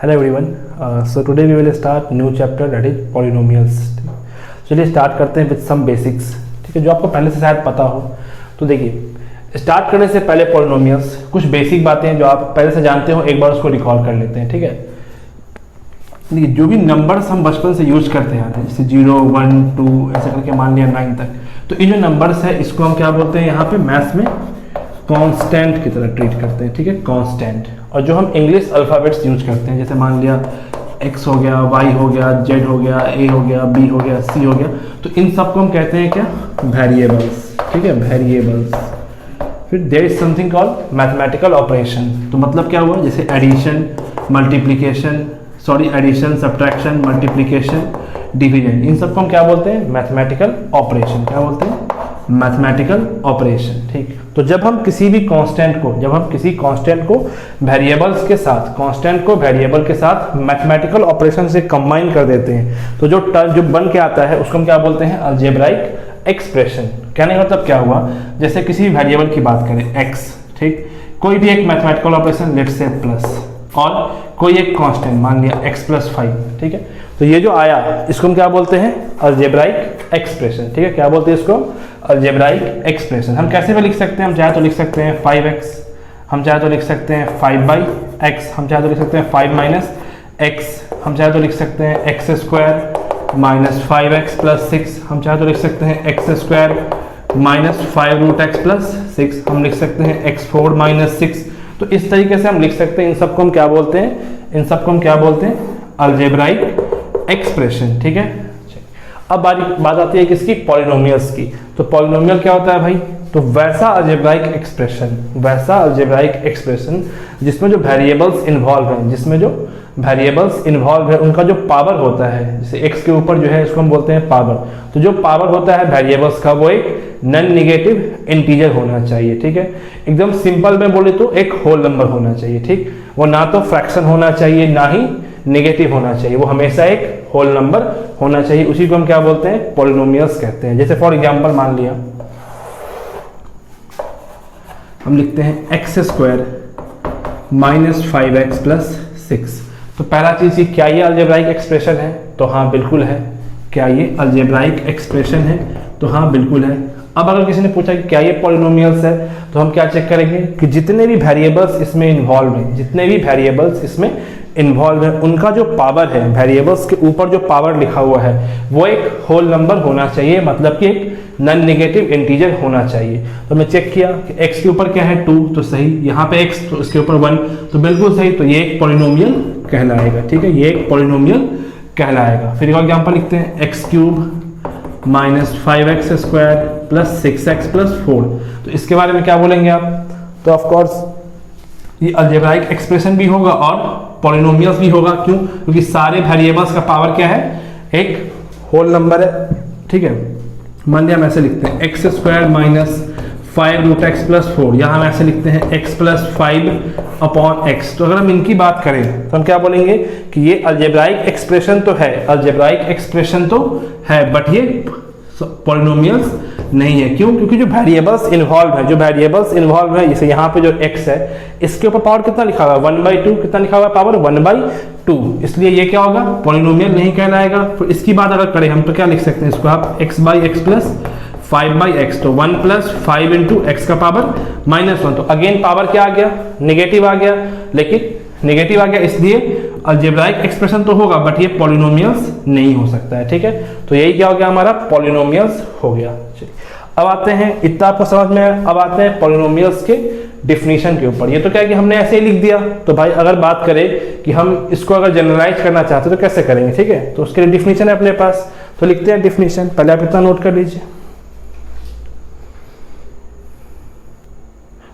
Hello everyone, so today we will start new chapter that is polynomials. चलिए start करते हैं with some basics, ठीक है, जो आपको पहले से शायद पता हो। तो देखिए, स्टार्ट करने से पहले पॉलिनोमियल्स कुछ बेसिक बातें हैं जो आप पहले से जानते हो, एक बार उसको रिकॉल कर लेते हैं, ठीक है। देखिए, जो भी नंबर्स हम बचपन से यूज करते हैं जैसे 0, 1, 2 ऐसे करके मान लिया 9 तक, तो इन जो नंबर्स है इसको हम क्या बोलते हैं यहाँ पे मैथ्स में कांस्टेंट की तरह ट्रीट करते हैं, ठीक है, कांस्टेंट। और जो हम इंग्लिश अल्फ़ाबेट्स यूज करते हैं जैसे मान लिया x हो गया, y हो गया, z हो गया, a हो गया, b हो गया, c हो गया, तो इन सबको हम कहते हैं क्या, वेरिएबल्स, ठीक है, वेरिएबल्स। फिर there is something called mathematical operation. तो मतलब क्या हुआ, जैसे addition, multiplication, addition, subtraction, multiplication, division, इन सबको हम क्या बोलते हैं, मैथमेटिकल ऑपरेशन। क्या बोलते हैं, मैथमेटिकल ऑपरेशन, ठीक। तो जब हम किसी भी कांस्टेंट को वेरिएबल्स के साथ, कांस्टेंट को वेरिएबल के साथ मैथमेटिकल ऑपरेशन से कंबाइन कर देते हैं, तो जो बन के आता है उसको हम क्या बोलते हैं, अलजेब्राइक एक्सप्रेशन। कहने का मतलब क्या हुआ, जैसे किसी वेरिएबल की बात करें x, ठीक, कोई भी एक mathematical operation let's say plus, और कोई एक कांस्टेंट मान लिया x + 5, ठीक है, तो ये जो आया इसको हम क्या बोलते हैं, अलजेब्राइक एक्सप्रेशन, ठीक है। क्या बोलते हैं इसको, अलजेब्राइक एक्सप्रेशन। हम कैसे भी लिख सकते हैं, हम चाहे तो लिख सकते हैं 5x, हम चाहे तो लिख सकते हैं 5/x, हम चाहे तो लिख सकते हैं 5 - x, हम चाहे तो लिख सकते हैं x² - 5x + 6, हम चाहे तो लिख सकते हैं x² - 5√x + 6, हम लिख सकते हैं x4 - 6। तो इस तरीके से हम लिख सकते हैं। इन सबको हम क्या बोलते हैं, इन सबको हम क्या बोलते हैं, अलजेब्राइक एक्सप्रेशन, ठीक है। अब बात आती है किसकी, पॉलिनोमियल्स की। तो पॉलिनोमियल क्या होता है भाई, तो वैसा अलजेब्राइक एक्सप्रेशन जिसमें जो वेरिएबल्स इन्वॉल्व है, उनका जो पावर होता है, जैसे x के ऊपर जो है इसको हम बोलते हैं पावर। तो जो पावर होता है वेरिएबल्स का वो एक नॉन नेगेटिव इंटीजर होना चाहिए, ठीक है। एकदम सिंपल में बोले तो एक होल नंबर होना चाहिए, ठीक। वो ना तो फ्रैक्शन होना चाहिए ना ही नेगेटिव होना चाहिए, वो हमेशा एक होल नंबर होना चाहिए। उसी को हम क्या बोलते हैं, पॉलिनोमियल्स कहते हैं। जैसे फॉर एग्जांपल मान लिया हम लिखते हैं x² - 5x + 6। तो पहला चीज ये, क्या ये अलजेब्राइक एक्सप्रेशन है, तो हाँ बिल्कुल है। क्या ये अलजेब्राइक एक्सप्रेशन है, तो हाँ बिल्कुल है। अब अगर किसी ने पूछा कि क्या ये पॉलिनोमियल्स है, तो हम क्या चेक करेंगे कि जितने भी वेरिएबल्स इसमें इन्वॉल्व है, उनका जो पावर है, वेरिएबल्स के ऊपर जो पावर लिखा हुआ है वो एक होल नंबर होना चाहिए, मतलब कि एक नॉन नेगेटिव इंटीजर होना चाहिए। तो मैं चेक किया कि x के ऊपर क्या है 2, तो सही। यहाँ पे x, तो इसके ऊपर 1, तो बिल्कुल सही। तो ये एक पॉलिनोमियल कहलाएगा, ठीक है, ये एक पॉलिनोमियल कहलाएगा। फिर एक एग्जांपल लिखते हैं x³ - 5x² + 6x + 4। तो इसके बारे में क्या बोलेंगे आप, तो ऑफ कोर्स ये अलजेब्राइक एक्सप्रेशन भी होगा और पॉलिनोमियल्स भी होगा। क्यों, क्योंकि सारे वेरिएबल्स का पावर क्या है, एक होल नंबर है, ठीक है। मान लिया हम ऐसे लिखते हैं x² - 5√x + 4, यहाँ हम ऐसे लिखते हैं x + 5/x। तो अगर हम इनकी बात करें तो हम क्या बोलेंगे कि ये अलजेब्राइक एक्सप्रेशन तो है, बट ये पॉलिनोमियल्स नहीं है। क्यों, क्योंकि जो वेरिएबल्स इन्वॉल्व है, जैसे यहाँ पे जो x है इसके ऊपर पावर कितना लिखा हुआ है, 1/2, कितना लिखा हुआ है, पावर 1/2, इसलिए ये क्या होगा, पॉलिनोमियल नहीं कहलाएगा। फिर इसकी बात अगर करें हम तो क्या लिख सकते हैं इसको, आप x/x + 5/x, तो 1 + 5 × x का पावर -1। तो अगेन पावर क्या आ गया, नेगेटिव आ गया, लेकिन नेगेटिव आ गया इसलिए अलजेब्राइक एक्सप्रेशन तो होगा, बट ये पॉलिनोमियल्स नहीं हो सकता है, ठीक है। तो यही क्या हो गया, हमारा पॉलिनोमियल्स हो गया। अब आते हैं, इतना आपको समझ में, अब आते हैं पॉलिनोमियल्स के डिफिनीशन के ऊपर। ये तो क्या है कि हमने ऐसे ही लिख दिया, तो भाई अगर बात करें कि हम इसको अगर जनरलाइज करना चाहते हैं तो कैसे करेंगे, ठीक है। तो उसके लिए डिफिनीशन है अपने पास, तो लिखते हैं डिफिनीशन। पहले आप इतना नोट कर लीजिए।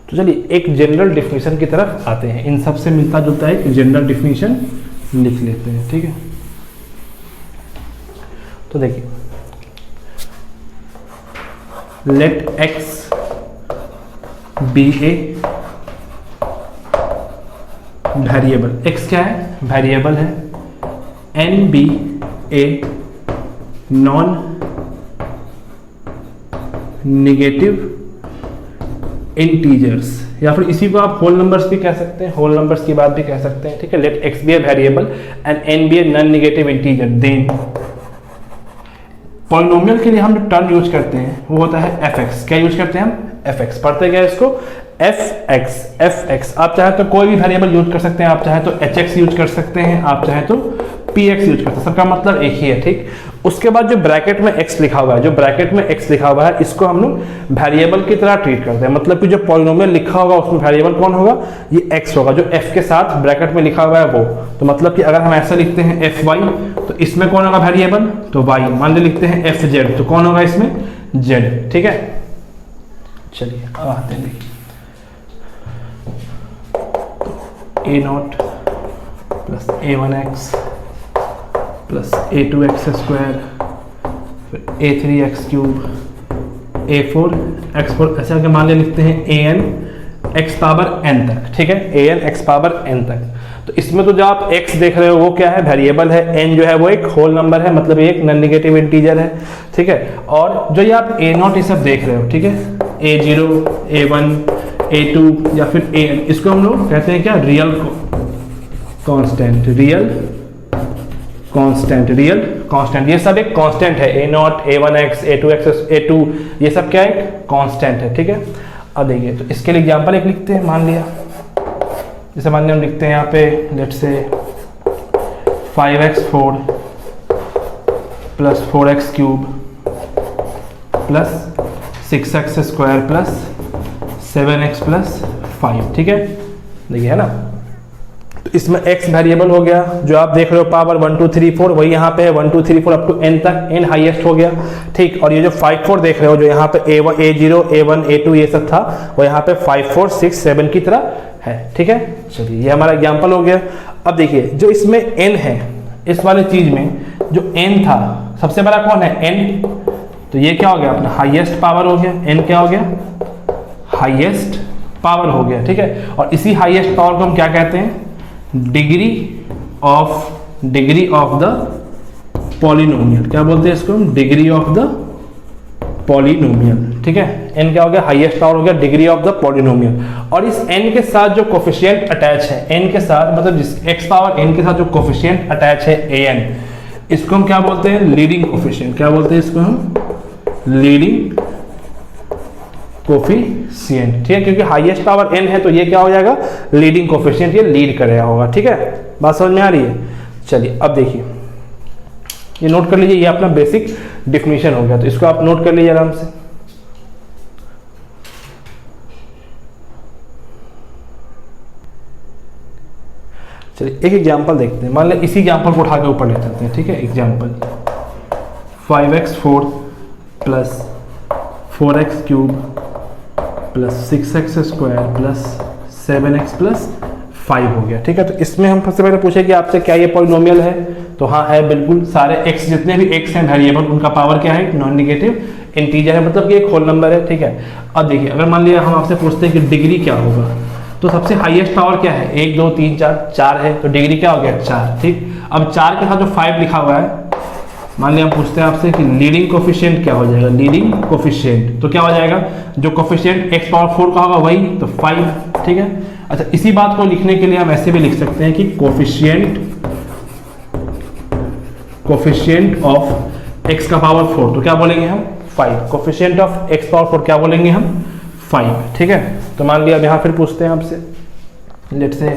तो चलिए एक जनरल डिफिनीशन की तरफ आते हैं, इन सबसे मिलता जुलता है एक जनरल डिफिनीशन लिख लेते हैं, ठीक है। तो देखिए, let x be a variable, x क्या है, वेरिएबल है, n be a non negative integers, या फिर इसी को आप होल नंबर्स भी कह सकते हैं, होल नंबर्स की बात भी कह सकते हैं, ठीक है। Let x be a variable and n be a non negative integer, then polynomial के लिए हम जो टर्म यूज करते हैं वो होता है एफ एक्स। क्या यूज करते हैं हम? F x. पढ़ते क्या है इसको? F x. एफ एक्स आप चाहे तो कोई भी वेरिएबल यूज कर सकते हैं, आप चाहे तो एच एक्स यूज कर सकते हैं, आप चाहे तो पी एक्स यूज करते हैं, सबका मतलब एक ही है, ठीक। उसके बाद जो ब्रैकेट में एक्स लिखा हुआ है, जो ब्रैकेट में एक्स लिखा हुआ है, इसको हम लोग वेरिएबल की तरह ट्रीट करते हैं। मतलब कि जो पॉलिनोमियल लिखा होगा उसमें वेरिएबल कौन होगा? ये एक्स होगा, जो एफ के साथ ब्रैकेट में लिखा हुआ है वो। तो मतलब कि अगर हम ऐसा लिखते हैं एफ वाई, तो इसमें कौन होगा वेरिएबल? तो वाई। मान ली लिखते हैं एफ जेड, तो कौन होगा इसमें? जेड, ठीक है। चलिए अब आते हैं, A naught plus A one X plus A two x square, फिर A three X cube, A four X four, ऐसे करके मान लिया लिखते हैं A N X power N तक, ठीक है। A N X power N तक। तो इसमें तो जो आप x देख रहे हो वो क्या है? वेरिएबल है। n जो है वो एक होल नंबर है, मतलब एक नॉन नेगेटिव इंटीजर है, ठीक है। और जो ये आप a नॉट ये सब देख रहे हो, ठीक है, a0, a1, a2 या फिर an, इसको हम लोग कहते हैं क्या? Real constant, real constant, real constant. ये सब एक कांस्टेंट है, a not, a1x, a2x, a2, ये सब क्या है? कांस्टेंट है, ठीक है। अब देखिए, तो इसके लिए एग्जांपल एक लिखते हैं। मान लिया जैसे मान लिया हम लिखते हैं यहाँ पे, let's say 5x4 plus 4x cube plus 6x square plus 7x plus 5, ठीक है। देखिए है ना, तो इसमें x वेरिएबल हो गया, जो आप देख रहे हो पावर 1 2 3 4, वही यहाँ पे है 1 2 3 4 अप टू n तक, n हाईएस्ट हो गया, ठीक। और ये जो 5 4 देख रहे हो, जो यहाँ पे a1, a0, a1, a2 ये सब था, वो यहाँ पे 5 4 6 7 की तरह है, ठीक है। चलिए ये हमारा एग्जाम्पल हो गया। अब देखिए जो इसमें n है, इस वाले चीज में जो n था, सबसे बड़ा कौन है? n। तो ये क्या हो गया? अपना हाईएस्ट पावर हो गया। n क्या हो गया? हाईएस्ट पावर हो गया, ठीक है। और इसी हाईएस्ट पावर को हम क्या कहते हैं? Degree of the polynomial. क्या बोलते हैं इसको हम? डिग्री ऑफ द पॉलिनोमियल, ठीक है। n क्या हो गया? हाईएस्ट पावर हो गया, डिग्री ऑफ द पॉलिनोमियल। और इस n के साथ जो कोफिशिएंट अटैच है, n के साथ मतलब जिस x पावर n के साथ जो कोफिशिएंट अटैच है an, इसको हम क्या बोलते हैं? Leading coefficient. क्या बोलते हैं इसको हम? लीडिंग कोफिशिएंट, ठीक है। क्योंकि हाईएस्ट पावर n है, तो ये क्या हो जाएगा? लीडिंग कोफिशिएंट, ये लीड कर रहा होगा, ठीक है। बात समझ में आ रही है? चलिए अब देखिए, ये नोट कर लीजिए, ये अपना बेसिक डिफिनीशन हो गया, तो इसको आप नोट कर लीजिए आराम से। चलिए एक एग्जांपल देखते हैं। मान लें इसी एग्जांपल को उठा के ऊपर ले चलते हैं, ठीक है। Example 5x4 plus 4x cube plus 6x square plus 7x plus 5 हो गया, ठीक है। तो इसमें हम सबसे पहले पूछे कि आपसे क्या ये पॉलिनोमियल है? तो हाँ है, बिल्कुल। सारे x जितने भी x हैं वेरिएबल, उनका पावर क्या है? नॉन नेगेटिव इंटीजर है, मतलब कि एक होल नंबर है, ठीक है। अब देखिए, अगर मान लिया हम आपसे पूछते हैं कि डिग्री क्या होगा, तो सबसे हाईएस्ट पावर क्या है? 1 2 3 4 है, तो डिग्री क्या हो गया? 4, ठीक। अब 4 के साथ जो 5 लिखा हुआ है, मान लिया हम पूछते हैं आपसे कि लीडिंग कोफिशिएंट क्या हो जाएगा? लीडिंग कोफिशिएंट तो क्या हो जाएगा? जो कोफिशिएंट x पावर 4 का होगा वही, तो 5, ठीक है। अच्छा, इसी बात को लिखने के लिए हम ऐसे भी लिख सकते हैं कि कोफिशिएंट ऑफ x का पावर 4, तो क्या बोलेंगे हम? 5। कोफिशिएंट ऑफ x पावर 4 क्या बोलेंगे हम? 5, ठीक है। तो मान लिया अब यहाँ फिर पूछते हैं आपसे, लेट्स से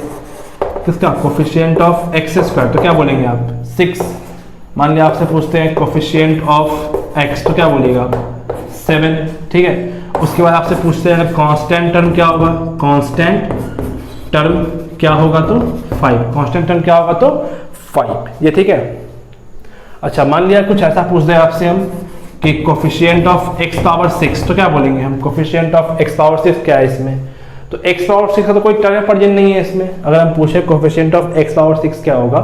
किसका? कोफिशिएंट ऑफ x स्क्वायर, तो क्या बोलेंगे आप? 6। मान लिया आपसे पूछते हैं कोफिशिएंट ऑफ x, तो क्या बोलिएगा आप? 7, ठीक है। उसके बाद आपसे पूछते हैं कांस्टेंट टर्म क्या होगा? कांस्टेंट टर्म क्या होगा? तो 5। कांस्टेंट टर्म क्या होगा? तो 5, ये ठीक है। अच्छा, मान लिया कुछ ऐसा पूछ दे आपसे हम कि कोफिशिएंट ऑफ x पावर 6, तो क्या बोलेंगे हम? कोफिशिएंट ऑफ x पावर 6 क्या है इसमें? तो x पावर 6 का तो कोई टर्म प्रेजेंट नहीं है इसमें। अगर हम पूछे कोफिशिएंट ऑफ x पावर 6 क्या होगा,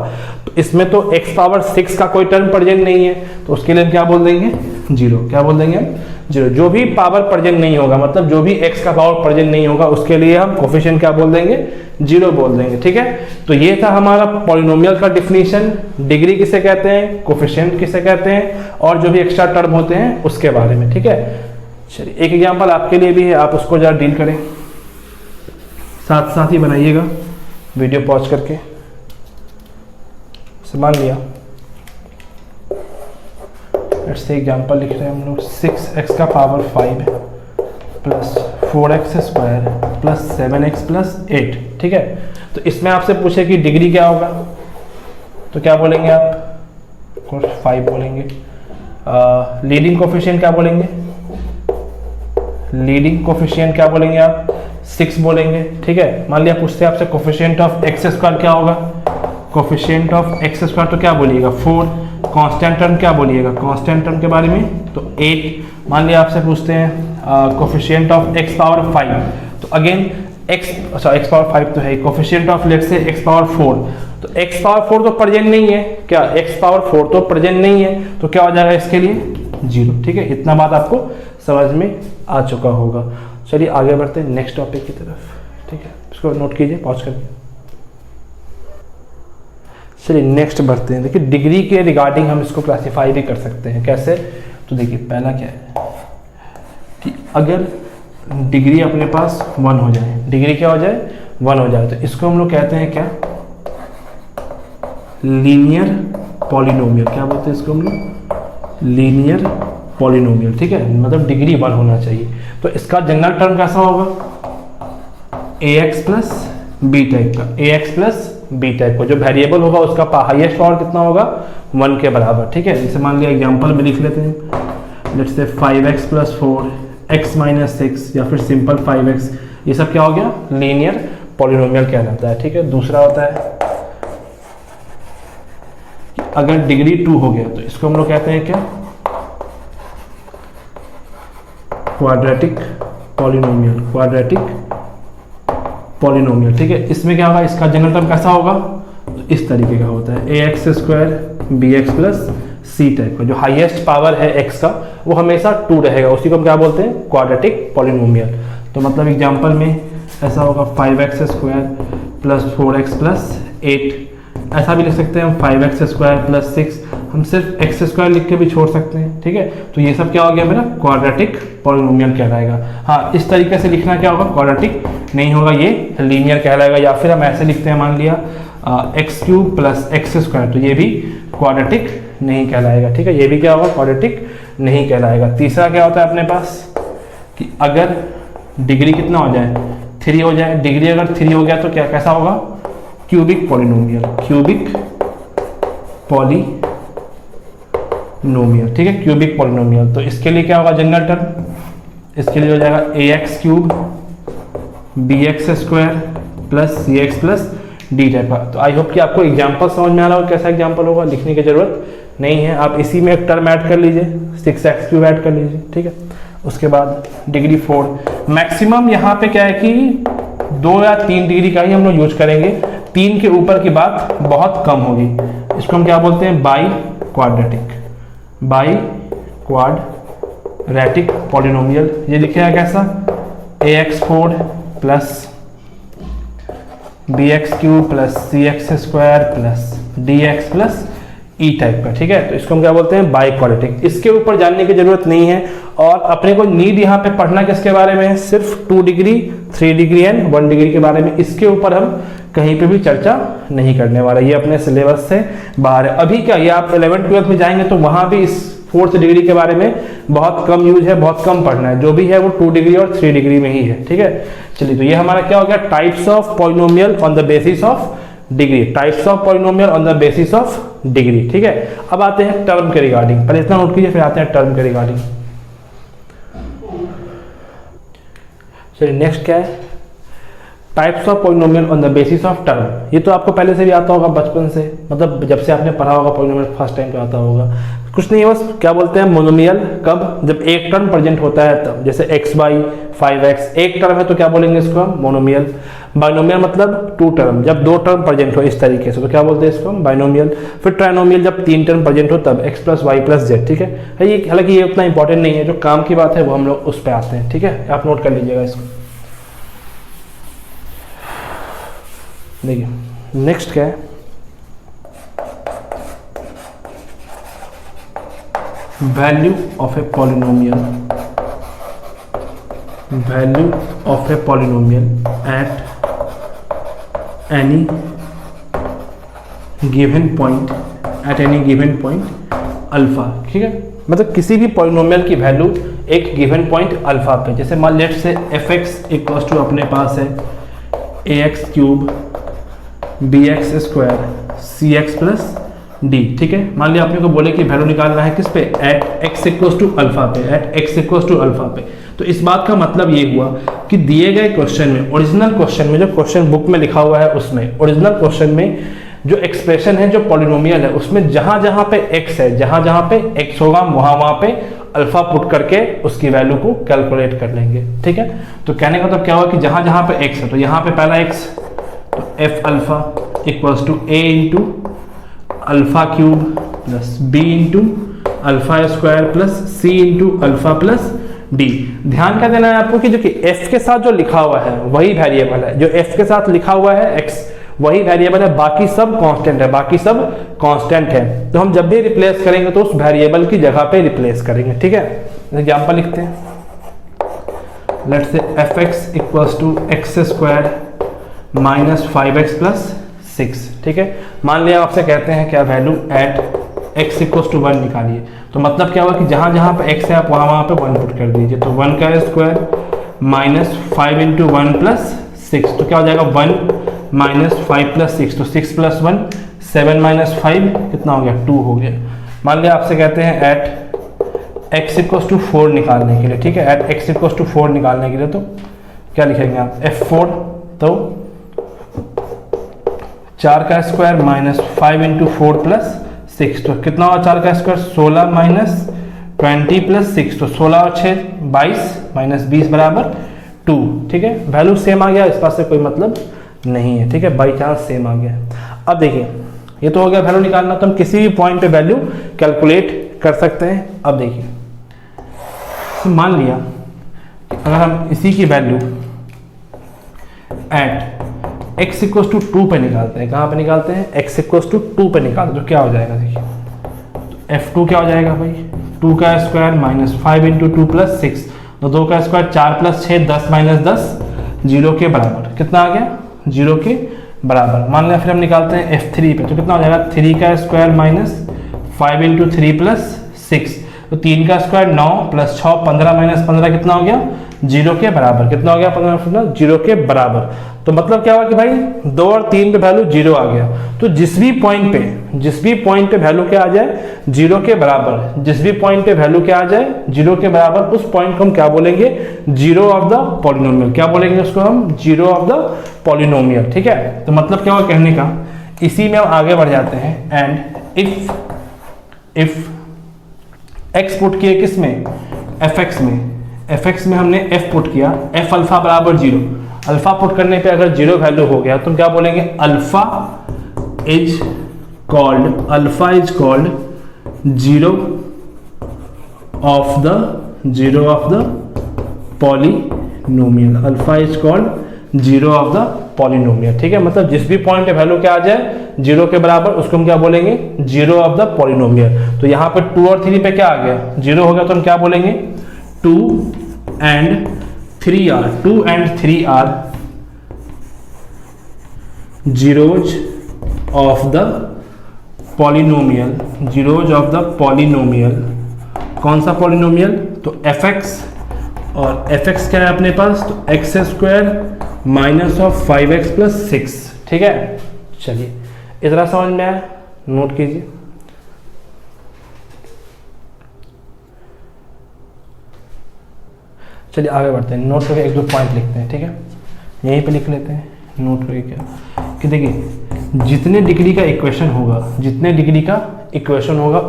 तो इसमें तो x पावर 6 का कोई टर्म प्रेजेंट नहीं है, तो उसके लिए हम क्या बोल देंगे? 0। क्या बोल देंगे हम? 0। जो भी पावर प्रेजेंट नहीं होगा, मतलब जो भी x का पावर प्रेजेंट नहीं होगा, उसके लिए हम कोफिशिएंट क्या बोल देंगे? 0 बोल देंगे, ठीक है। तो ये था हमारा पॉलिनोमियल का डिफिनीशन। डिग्री किसे कहते हैं, कोफिशिएंट किसे कहते हैं, और जो भी एक्स्ट्रा टर्म होते हैं उसके बारे में, ठीक है। चलिए एक एग्जांपल आपके लिए भी है, आप उसको जरा डील करें। साथ साथ ही बनाइएगा वीडियो पॉज करके। मान लिया लेट्स से एग्जाम्पल लिख रहे हैं हम लोग 6x का power 5 plus 4x square plus 7x plus 8, ठीक है। तो इसमें आपसे पूछे कि डिग्री क्या होगा, तो क्या बोलेंगे आप, 5 बोलेंगे। लीडिंग कोफिशिएंट क्या बोलेंगे, लीडिंग कोफिशिएंट क्या बोलेंगे आप, 6 बोलेंगे, ठीक है। मान लिया पूछते हैं आपसे कोफिशिएंट ऑफ एक्स स्क्वायर क्या होगा, कोफिशिएंट ऑफ एक्स स्क्वायर तो क्या बोलिएगा 4, कांस्टेंट टर्म क्या बोलिएगा, कांस्टेंट टर्म के बारे में तो 8। मान लिया आपसे पूछते हैं कोफिशिएंट ऑफ एक्स पावर 5, तो अगेन एक्स पावर 5 तो है, coefficient of let's say x power 4, तो एक्स पावर 4 तो प्रेजेंट नहीं है, क्या एक्स पावर 4 तो प्रेजेंट नहीं है, तो क्या हो जाएगा इसके लिए 0, ठीक है। इतना बात आपको समझ में आ चुका होगा। चलिए आगे बढ़ते हैं नेक्स्ट टॉपिक की तरफ, ठीक है। इसको नोट कीजिए पॉज करके। चलिए नेक्स्ट बढ़ते हैं। देखिए डिग्री के रिगार्डिंग हम इसको क्लासीफाई भी कर सकते हैं, कैसे, तो देखिए पहला क्या है कि अगर डिग्री अपने पास 1 हो जाए, डिग्री क्या हो जाए 1 हो जाए, तो इसको हम लोग कहते हैं क्या, लीनियर पॉलिनोमियल। क्या बोलते हैं इसको हम लोग, लीनियर पॉलिनोमियल, ठीक है। मतलब डिग्री 1 होना चाहिए। तो इसका जनरल टर्म कैसा होगा, ax प्लस बी टाइप का, ax प्लस बी टाइप का जो वेरिएबल होगा उसका हाईएस्ट पावर कितना होगा 1 के बराबर, ठीक है। जैसे मान लिया एग्जांपल में लिख लेते हैं, let's say 5x plus 4 x minus 6 या फिर सिंपल 5x, ये सब क्या हो गया, लीनियर पॉलिनोमियल कहलाता है, ठीक है। दूसरा होता है अगर डिग्री 2 हो गया तो इसको हम लोग कहते हैं क्या, क्वाड्रेटिक पॉलिनोमियल, क्वाड्रेटिक पॉलिनोमियल, ठीक है। इसमें क्या होगा, इसका जनरल टर्म कैसा होगा, तो इस तरीके का होता है ax square bx plus c type का, जो हाईएस्ट पावर है x का वो हमेशा 2 रहेगा, उसी को हम क्या बोलते हैं, क्वाड्रेटिक पॉलिनोमियल। तो मतलब एग्जांपल में ऐसा होगा 5x square plus 4x plus 8, ऐसा भी लिख सकते हैं हम 5x स्क्वायर प्लस 6, हम सिर्फ एक्स स्क्वायर लिख के भी छोड़ सकते हैं, ठीक है। तो ये सब क्या हो गया मेरा, क्वाड्रेटिक पॉलिनोमियल कहलाएगा। हाँ, इस तरीके से लिखना क्या होगा, क्वाड्रेटिक नहीं होगा, ये लीनियर कहलाएगा। या फिर हम ऐसे लिखते हैं, मान लिया x cube plus x square, तो ये भी क्वाड्रेटिक नहीं कहलाएगा, ठीक है। ये भी क्या होगा, क्वाड्रेटिक नहीं कहलाएगा। तीसरा क्या होता है अपने पास कि अगर डिग्री कितना हो जाए, 3 हो जाए, डिग्री अगर 3 हो गया तो क्या कैसा होगा, क्यूबिक पॉलिनोमियल, क्यूबिक पॉलिनोमियल, ठीक है, क्यूबिक पॉलिनोमियल। तो इसके लिए क्या होगा जनरल टर्म, इसके लिए हो जाएगा ax cube bx square plus cx plus D type का। तो आई होप कि आपको एग्जांपल समझ में आ रहा होगा, कैसा एग्जांपल होगा, लिखने की जरूरत नहीं है, आप इसी में एक टर्म ऐड कर लीजिए, 6x क्यूब ऐड कर लीजिए, ठीक है। उसके बाद डिग्री 4, मैक्सिमम यहाँ पे क्या है कि 2 या 3 डिग्री का ही हम लोग यूज करेंगे, 3 के ऊपर की बात बहुत कम होगी। इसको हम क्या बोलते हैं, bi quadratic, bi quadratic polynomial. ये लिखे है कैसा, ax4 plus bx cube plus cx square plus dx plus E type का, ठीक है। तो इसको हम क्या बोलते हैं, बाई क्वाड्रेटिक। इसके ऊपर जानने की जरूरत नहीं है, और अपने को नीड यहाँ पे पढ़ना किसके बारे में है, सिर्फ 2 डिग्री 3 डिग्री एंड 1 डिग्री के बारे में। इसके ऊपर हम कहीं पे भी चर्चा नहीं करने वाला, ये अपने सिलेबस से बाहर है। अभी क्या, ये आप 11th-12th में जाएंगे तो वहां भी इस 4th डिग्री के बारे में बहुत कम यूज है, बहुत कम पढ़ना है, जो भी है वो 2 डिग्री और 3 डिग्री में ही है, ठीक है। चलिए, तो ये हमारा क्या हो गया, types of polynomial on the basis of degree, types of polynomial on the basis of degree, ठीक है। अब आते हैं टर्म के रिगार्डिंग, पहले इतना नोट कीजिए, फिर आते हैं टर्म के रिगार्डिंग। चलिए नेक्स्ट क्या है, types of polynomial on the basis of term. ये तो आपको पहले से भी आता होगा बचपन से, मतलब जब से आपने पढ़ा होगा पॉलिनोमियल फर्स्ट टाइम पे आता होगा। कुछ नहीं है, बस क्या बोलते हैं मोनोमियल कब, जब एक टर्म प्रेजेंट होता है तब, जैसे x बाई 5x एक टर्म है तो क्या बोलेंगे इसको हम, मोनोमियल। बाइनोमियल मतलब 2 टर्म, जब 2 टर्म प्रेजेंट हो इस तरीके से तो क्या बोलते हैं इसको हम, बाइनोमियल। फिर ट्राइनोमियल जब 3 टर्म प्रेजेंट हो तब x plus y plus z, ठीक है। ये हालांकि ये उतना इंपॉर्टेंट नहीं है, जो काम की बात है वो हम लोग उस पर आते हैं, ठीक है। आप नोट कर लीजिएगा इसको। देखिए नेक्स्ट क्या है, value of a polynomial, value of a polynomial at any given point at any given point alpha, ठीक है, मतलब किसी भी पॉलिनोमियल की वैल्यू एक गिवन पॉइंट अल्फा पे, जैसे मान late say f x equal to अपने पास है A X cube B X square C X plus D, ठीक है। मान लिया आपने को बोले कि वैल्यू निकालना है किस पे, at X equal to alpha पे, at X equal to alpha पे। तो इस बात का मतलब ये हुआ कि दिए गए क्वेश्चन में, ओरिजिनल क्वेश्चन में, जो क्वेश्चन बुक में लिखा हुआ है उसमें, ओरिजिनल क्वेश्चन में जो एक्सप्रेशन है, जो पॉलिनोमियल है, उसमें जहां जहां पे x है, जहां जहां पे x होगा वहां पे अल्फा पुट करके उसकी वैल्यू को कैलकुलेट कर लेंगे, ठीक है। तो कहने का मतलब क्या हुआ कि जहां जहां पे x है, तो यहाँ पे पहला x, तो f alpha equals to a into alpha cube plus b into alpha square plus c into alpha plus d. ध्यान क्या देना है आपको कि जो कि f के साथ जो लिखा हुआ है वही वेरिएबल है, जो f के साथ लिखा हुआ है x वही वेरिएबल है, बाकी सब कांस्टेंट है, बाकी सब कांस्टेंट है। तो हम जब भी रिप्लेस करेंगे तो उस वेरिएबल की जगह पे रिप्लेस करेंगे, ठीक है। एग्जांपल लिखते हैं, let say f x equals to x square minus 5x plus 6, ठीक है। मान लिया आपसे कहते हैं क्या value at x equals to 1 निकालिए, तो मतलब क्या हुआ कि जहां जहां पे x है आप वहां पे 1 पुट कर दीजिए। तो 1 का स्क्वायर माइनस 5 इंटू 1 प्लस 6, तो क्या हो जाएगा 1 माइनस 5 प्लस 6, तो 6 प्लस 1 7 माइनस 5 कितना हो गया 2 हो गया। मान लिया आपसे कहते हैं एट एक्स इक्वल्स टू 4 निकालने के लिए, ठीक है, एट एक्स इक्वल्स टू 4 निकालने के लिए तो क्या लिखेंगे आप f4, तो 4 का स्क्वायर माइनस 5 इंटू 4 प्लस 6, तो कितना होगा 4 का स्क्वायर 16 माइनस 20 प्लस 6, तो 16 और 6 22 माइनस 20 बराबर 2, ठीक है। वैल्यू सेम आ गया, इस पास से कोई मतलब नहीं है, ठीक है, बाई चांस सेम आ गया। अब देखिए ये तो हो गया वैल्यू निकालना, तो हम किसी भी पॉइंट पे वैल्यू कैलकुलेट कर सकते हैं। अब देखिए तो मान लिया कि अगर हम इसी की value at x equals to 2 पे निकालते हैं, कहाँ पे निकालते हैं, एक्स इक्वल्स टू 2 पे निकालते हैं, तो क्या हो जाएगा देखिए, तो f2 क्या हो जाएगा भाई 2 का स्क्वायर माइनस 5 इंटू 2 प्लस 6, तो 2 का स्क्वायर 4 प्लस 6 10 माइनस 10 0 के बराबर, कितना आ गया 0 के बराबर। मान लिया फिर हम निकालते हैं f3 पे, तो कितना हो जाएगा 3 का स्क्वायर माइनस 5 इंटू 3 प्लस 6, तो 3 का स्क्वायर 9 प्लस 6 15 माइनस 15 कितना हो गया 0 के बराबर, कितना हो गया 15 0 के बराबर। तो मतलब क्या हुआ कि भाई 2 और 3 पे वैल्यू 0 आ गया, तो जिस भी पॉइंट पे वैल्यू क्या आ जाए 0 के बराबर, जिस भी पॉइंट पे वैल्यू क्या आ जाए 0 के बराबर, उस पॉइंट को हम क्या बोलेंगे जीरो ऑफ द पॉलिनोमियल, क्या बोलेंगे उसको हम जीरो ऑफ द पॉलिनोमियल, ठीक है। तो मतलब क्या हुआ कहने का, इसी में हम आगे बढ़ जाते हैं। एंड इफ x पुट किए किस में fx में, fx में हमने f पुट किया, f अल्फा बराबर 0, अल्फा पुट करने पे अगर 0 वैल्यू हो गया तो हम क्या बोलेंगे alpha is called zero of the polynomial, alpha is called zero of the polynomial, ठीक है। मतलब जिस भी पॉइंट पे वैल्यू क्या आ जाए 0 के बराबर उसको हम क्या बोलेंगे जीरो ऑफ द पॉलिनोमियल। तो यहाँ पे 2 और 3 पे क्या आ गया 0 हो गया, तो हम क्या बोलेंगे 2 and 3 are zeros of the polynomial, zeros of the polynomial। कौन सा पॉलिनोमियल, तो fx, और fx क्या है अपने पास, तो x square minus of 5x plus 6, ठीक है। चलिए इतना समझ में आया, नोट कीजिए। चलिए आगे बढ़ते हैं, नोट करके 1-2 पॉइंट लिखते हैं, ठीक है, यहीं पे लिख लेते हैं नोट करके क्या कि देखिए जितने डिग्री का इक्वेशन होगा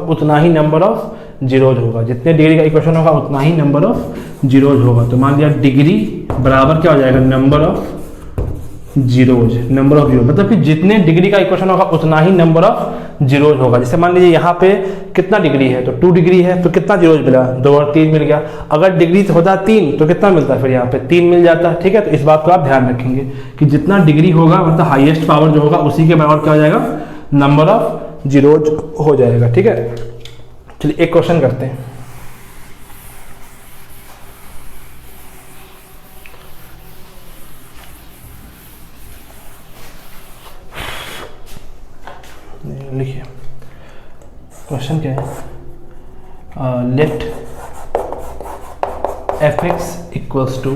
उतना ही नंबर ऑफ जीरोज होगा, जितने डिग्री का इक्वेशन होगा उतना ही नंबर ऑफ जीरोज होगा। तो मान लिया डिग्री बराबर क्या हो जाएगा number of zeros, number of zero, मतलब कि जितने डिग्री का इक्वेशन होगा उतना ही नंबर ऑफ जीरोज होगा। जैसे मान लीजिए यहाँ पे कितना डिग्री है, तो 2 डिग्री है, तो कितना जीरोज मिला 2 और 3 मिल गया। अगर डिग्री होता 3 तो कितना मिलता फिर यहाँ पे 3 मिल जाता, ठीक है। तो इस बात को आप ध्यान रखेंगे कि जितना डिग्री होगा मतलब हाईएस्ट पावर जो होगा उसी के बराबर क्या हो जाएगा नंबर ऑफ जीरोज हो जाएगा, ठीक है। चलिए एक क्वेश्चन करते हैं। लिखिए क्वेश्चन क्या है, let f x equals to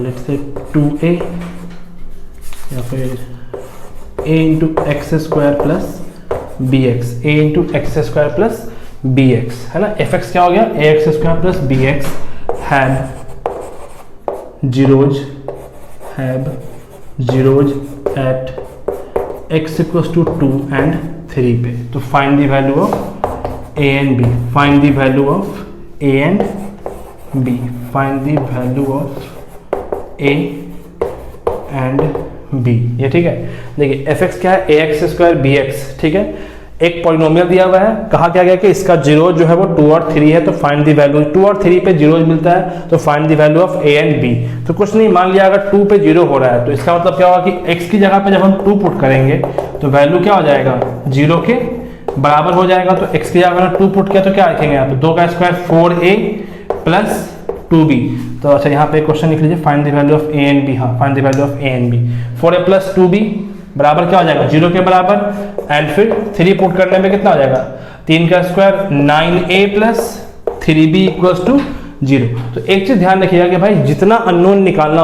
let's say 2a या फिर a into x square plus b x, a into x square plus b x, है ना। एफ एक्स क्या हो गया, a x square plus b x have zeros at x equals to 2 and 3 पे। तो find the value of a and b, find the value of a and b, find the value of a and b, ये ठीक है। देखिए F x क्या है, A x square B x, ठीक है। एक पॉलिनोमियल दिया हुआ है, कहा क्या गया कि इसका जीरो जो है वो 2 और 3 है, तो फाइंड द वैल्यू 2 और 3 पे जीरो मिलता है, तो find the value of a and b. तो कुछ नहीं, मान लिया अगर 2 पे जीरो हो रहा है तो इसका मतलब क्या होगा कि x की जगह पे जब हम 2 पुट करेंगे तो वैल्यू क्या हो जाएगा, जीरो के बराबर हो जाएगा। तो x की जगह 2 पुट किया तो क्या लिखेंगे यहाँ पे, 2 का स्क्वायर 4a प्लस 2b। तो अच्छा यहाँ पे क्वेश्चन लिख लीजिए, find the value of a and b. हाँ, find the value of a and b. 4a plus 2b बराबर क्या हो जाएगा, जीरो के बराबर, एंड फिर 3 पुट करने में कितना हो जाएगा, 3 का square 9a plus 3b equals to 0। तो एक चीज ध्यान रखिएगा कि भाई जितना अननोन निकालना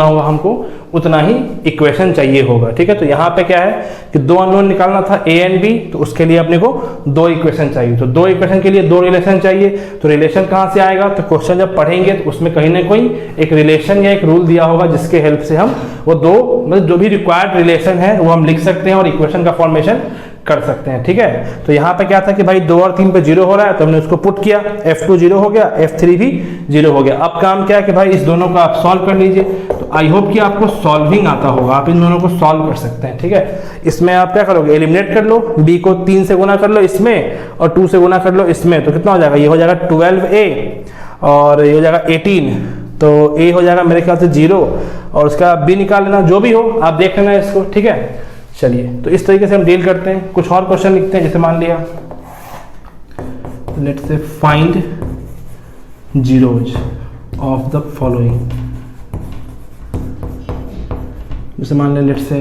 होगा हमको उतना ही इक्वेशन चाहिए होगा, ठीक है। तो यहाँ पे क्या है कि 2 अननोन निकालना था a एंड b, तो उसके लिए अपने को 2 इक्वेशन चाहिए। तो 2 इक्वेशन के लिए 2 रिलेशन चाहिए। तो रिलेशन कहाँ से आएगा, तो क्वेश्चन जब पढ़ेंगे तो उसमें कहीं ना कहीं एक रिलेशन या एक रूल दिया होगा जिसके हेल्प से हम वो 2 मतलब जो भी रिक्वायर्ड रिलेशन है वो हम लिख सकते हैं और इक्वेशन का फॉर्मेशन कर सकते हैं, ठीक है। तो यहाँ पे क्या था कि भाई 2 और 3 पे जीरो हो रहा है, तो हमने उसको पुट किया, f2 जीरो हो गया, f3 भी जीरो हो गया। अब काम क्या है कि भाई इस दोनों को आप सॉल्व कर लीजिए। तो आई होप कि आपको सॉल्विंग आता होगा, आप इन दोनों को सॉल्व कर सकते हैं, ठीक है। इसमें आप क्या करोगे, एलिमिनेट कर लो, b को 3 से गुना कर लो इसमें और 2 से गुना कर लो इसमें, तो कितना हो जाएगा, ये हो जाएगा 12a और ये हो जाएगा 18। तो a हो जाएगा मेरे ख्याल से 0 और उसका b निकाल लेना, जो भी हो आप देख लेना इसको, ठीक है। चलिए, तो इस तरीके से हम डील करते हैं। कुछ और क्वेश्चन लिखते हैं, जैसे मान लिया let's say find zeros of the following. जैसे मान लिया let's say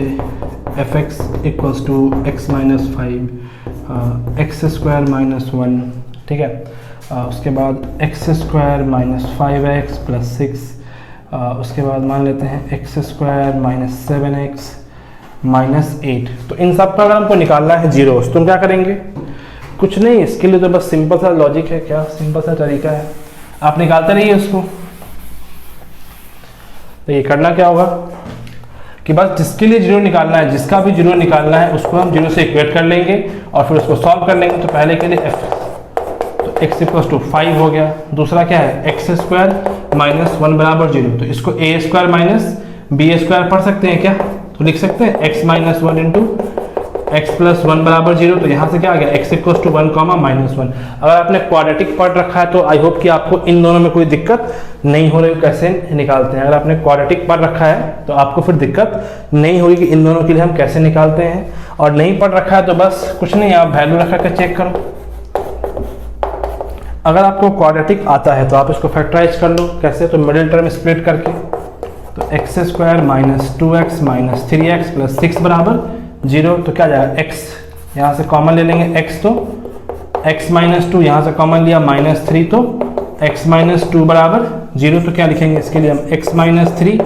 f x equals to x minus 5 x square minus 1, ठीक है। उसके बाद x square minus 5x plus 6, उसके बाद मान लेते हैं x square minus 7x minus 8। तो इन सब का अगर हमको निकालना है जीरोस तो हम क्या करेंगे, कुछ नहीं, इसके लिए तो बस सिंपल सा लॉजिक है, क्या सिंपल सा तरीका है, आप निकालते रहिए उसको। तो ये करना क्या होगा कि बस जिसके लिए जीरो निकालना है, जिसका भी जीरो निकालना है उसको हम जीरो से इक्वेट कर लेंगे और फिर उसको सॉल्व कर लेंगे। तो पहले के लिए तो x इक्वल्स टू 5 हो गया। दूसरा क्या है, एक्स स्क्वायर माइनस 1 बराबर 0। तो इसको ए स्क्वायर माइनस बी स्क्वायर पढ़ सकते हैं क्या, तो लिख सकते हैं x minus 1 into x plus 1 बराबर 0। तो यहाँ से क्या आ गया, x equals to 1 comma minus 1। अगर आपने क्वाड्रेटिक पढ़ रखा है तो आई होप कि आपको इन दोनों में कोई दिक्कत नहीं हो रही, कैसे निकालते हैं। अगर आपने क्वाड्रेटिक पढ़ रखा है तो आपको फिर दिक्कत नहीं होगी कि इन दोनों के लिए हम कैसे निकालते हैं, और नहीं पढ़ रखा है तो बस कुछ नहीं, आप वैल्यू रख कर चेक करो। अगर आपको क्वाड्रेटिक आता है तो आप इसको फैक्टराइज कर लो, कैसे, तो मिडिल टर्म स्प्लिट करके। तो x square minus 2x minus 3x plus 6 बराबर 0। तो क्या जाएगा, x यहाँ से कॉमन ले लेंगे, x तो x माइनस 2 यहाँ से कॉमन लिया माइनस 3, तो x माइनस 2 बराबर 0। तो क्या लिखेंगे इसके लिए हम, x minus 3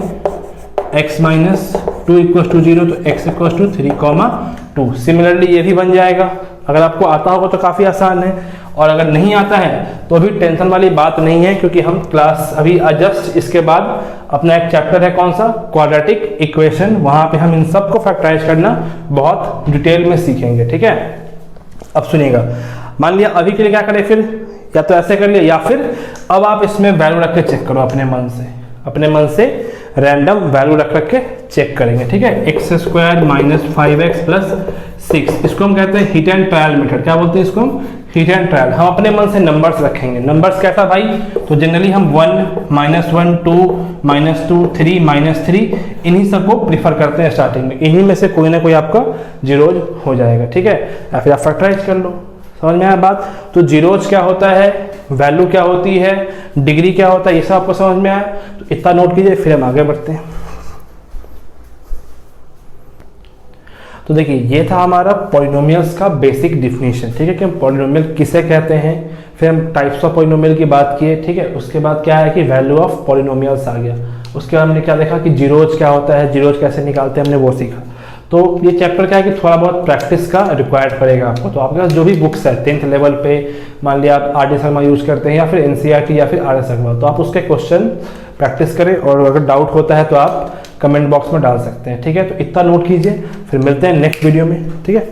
x minus 2 equals to 0। तो x equals to 3 comma 2। Similarly ये भी बन जाएगा। अगर आपको आता होगा तो काफ़ी आसान है, और अगर नहीं आता है तो अभी टेंशन वाली बात नहीं है, क्योंकि हम क्लास अभी जस्ट इसके बाद अपना एक चैप्टर है कौन सा, क्वाड्रेटिक इक्वेशन, वहां पे हम इन सब को फैक्टराइज करना बहुत डिटेल में सीखेंगे, ठीक है। अब सुनिएगा, मान लिया अभी के लिए क्या करें, फिर या तो ऐसे कर लिया या फिर अब आप इसमें वैल्यू रख के चेक करो अपने मन से रैंडम वैल्यू रख के चेक करेंगे, ठीक है। X square minus 5x plus 6, इसको हम कहते हैं हिट एंड ट्रायल मेथड। क्या बोलते हैं इसको, हिट एंड ट्रायल। हम अपने मन से नंबर्स रखेंगे। नंबर्स कैसा भाई, तो जनरली हम 1 माइनस 1 2 माइनस 2 3 माइनस 3 इन्हीं सब को प्रीफर करते हैं स्टार्टिंग में। इन्हीं में से कोई ना कोई आपका जीरोज हो जाएगा, ठीक है। या फिर आप फैक्टराइज कर लो। समझ में आया बात। तो जीरोज क्या होता है, वैल्यू क्या होती है, डिग्री क्या होता है, ये सब आपको समझ में आया। तो इतना नोट कीजिए, फिर हम आगे बढ़ते हैं। तो देखिए ये था हमारा पॉलिनोमियल्स का बेसिक डिफिनीशन, ठीक है, कि हम पॉलिनोमियल किसे कहते हैं, फिर हम टाइप्स ऑफ पॉलिनोमियल की बात किए, ठीक है। उसके बाद क्या है कि वैल्यू ऑफ पॉलिनोमियल्स आ गया। उसके बाद हमने क्या देखा कि जीरोज क्या होता है, जीरोज कैसे निकालते हैं, हमने वो सीखा। तो ये चैप्टर क्या है कि थोड़ा बहुत प्रैक्टिस का रिक्वायर्ड पड़ेगा आपको। तो आपके पास जो भी बुक्स है 10th लेवल पे, मान लिया आप आर डी शर्मा यूज करते हैं या फिर एनसीईआरटी या फिर आर एस अग्रवाल, तो आप उसके क्वेश्चन प्रैक्टिस करें और अगर डाउट होता है तो आप कमेंट बॉक्स में डाल सकते हैं, ठीक है। तो इतना नोट कीजिए, फिर मिलते हैं नेक्स्ट वीडियो में, ठीक है।